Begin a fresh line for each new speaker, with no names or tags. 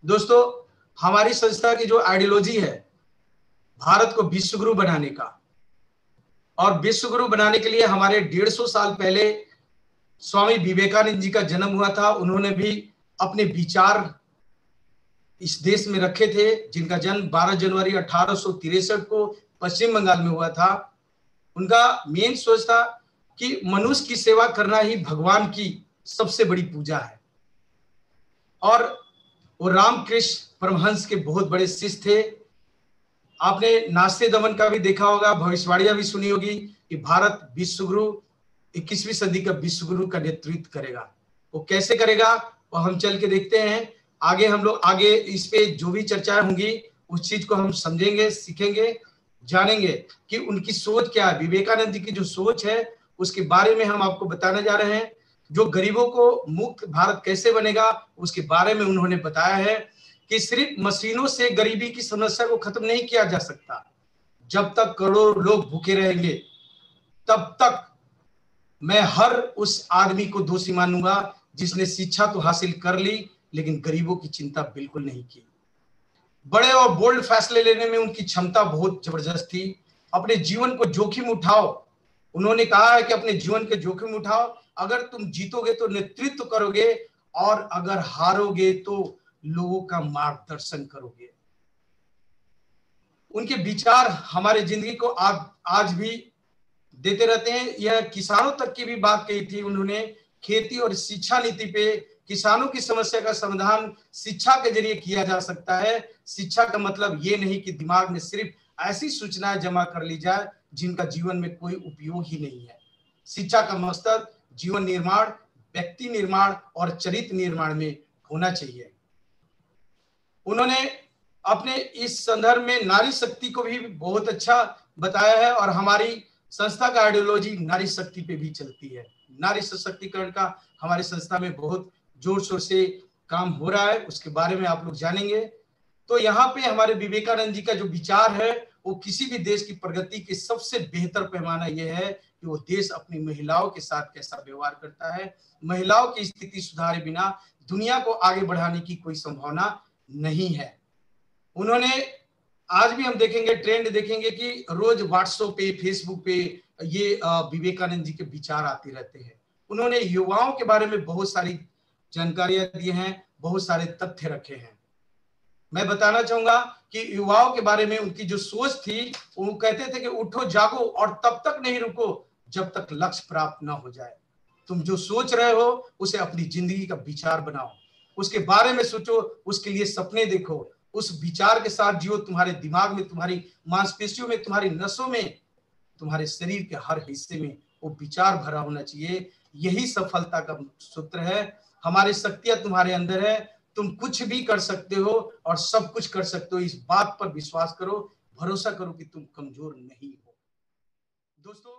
दोस्तों, हमारी संस्था की जो आइडियोलॉजी है भारत को विश्व गुरु बनाने का, और विश्व गुरु बनाने के लिए हमारे 150 साल पहले स्वामी विवेकानंद जी का जन्म हुआ था। उन्होंने भी अपने विचार इस देश में रखे थे, जिनका जन्म 12 जनवरी 1863 को पश्चिम बंगाल में हुआ था। उनका मेन सोच था कि मनुष्य की सेवा करना ही भगवान की सबसे बड़ी पूजा है। और वो रामकृष्ण परमहंस के बहुत बड़े शिष्य थे। आपने नास्ते दमन का भी देखा होगा, भविष्यवाणियां भी सुनी होगी कि भारत विश्वगुरु 21वीं सदी का विश्वगुरु का नेतृत्व करेगा। वो कैसे करेगा वो हम चल के देखते हैं। आगे हम लोग आगे इस पे जो भी चर्चाएं होंगी उस चीज को हम समझेंगे, सीखेंगे, जानेंगे कि उनकी सोच क्या है। विवेकानंद जी की जो सोच है उसके बारे में हम आपको बताने जा रहे हैं। जो गरीबों को मुक्त भारत कैसे बनेगा उसके बारे में उन्होंने बताया है कि सिर्फ मशीनों से गरीबी की समस्या को खत्म नहीं किया जा सकता। जब तक करोड़ों लोग भूखे रहेंगे तब तक मैं हर उस आदमी को दोषी मानूंगा जिसने शिक्षा तो हासिल कर ली लेकिन गरीबों की चिंता बिल्कुल नहीं की। बड़े और बोल्ड फैसले लेने में उनकी क्षमता बहुत जबरदस्त थी। अपने जीवन को जोखिम उठाओ, उन्होंने कहा है कि अपने जीवन के जोखिम उठाओ। अगर तुम जीतोगे तो नेतृत्व करोगे और अगर हारोगे तो लोगों का मार्गदर्शन करोगे। उनके विचार हमारे जिंदगी को आज भी देते रहते हैं। यह किसानों तक की भी बात कही थी उन्होंने। खेती और शिक्षा नीति पे किसानों की समस्या का समाधान शिक्षा के जरिए किया जा सकता है। शिक्षा का मतलब ये नहीं कि दिमाग में सिर्फ ऐसी सूचनाएं जमा कर ली जाए जिनका जीवन में कोई उपयोग ही नहीं है। शिक्षा का मकसद जीवन निर्माण, व्यक्ति निर्माण और चरित्र निर्माण में होना चाहिए। उन्होंने अपने इस संदर्भ में नारी शक्ति को भी बहुत अच्छा बताया है और हमारी संस्था का आइडियोलॉजी नारी शक्ति पे भी चलती है। नारी सशक्तिकरण का हमारी संस्था में बहुत जोर शोर से काम हो रहा है, उसके बारे में आप लोग जानेंगे। तो यहाँ पे हमारे विवेकानंद जी का जो विचार है वो किसी भी देश की प्रगति की सबसे बेहतर पैमाना यह है कि वो देश अपनी महिलाओं के साथ कैसा व्यवहार करता है। महिलाओं की स्थिति सुधारे बिना दुनिया को आगे बढ़ाने की कोई संभावना नहीं है। उन्होंने आज भी हम देखेंगे, ट्रेंड देखेंगे कि रोज व्हाट्सएप पे, फेसबुक पे ये विवेकानंद जी के विचार आते रहते हैं। उन्होंने युवाओं के बारे में बहुत सारी जानकारियां दी हैं, बहुत सारे तथ्य रखे हैं। मैं बताना चाहूंगा कि युवाओं के बारे में उनकी जो सोच थी, वो कहते थे कि उठो जागो और तब तक नहीं रुको जब तक लक्ष्य प्राप्त ना हो जाए। तुम जो सोच रहे हो उसे अपनी जिंदगी का विचार बनाओ, उसके बारे में सोचो, उसके लिए सपने देखो, उस विचार के साथ जियो। तुम्हारे दिमाग में, तुम्हारी मांसपेशियों में, तुम्हारी नसों में, तुम्हारे शरीर के हर हिस्से में वो विचार भरा होना चाहिए। यही सफलता का सूत्र है। हमारी शक्तियां तुम्हारे अंदर है, तुम कुछ भी कर सकते हो और सब कुछ कर सकते हो। इस बात पर विश्वास करो, भरोसा करो कि तुम कमजोर नहीं हो। दोस्तों,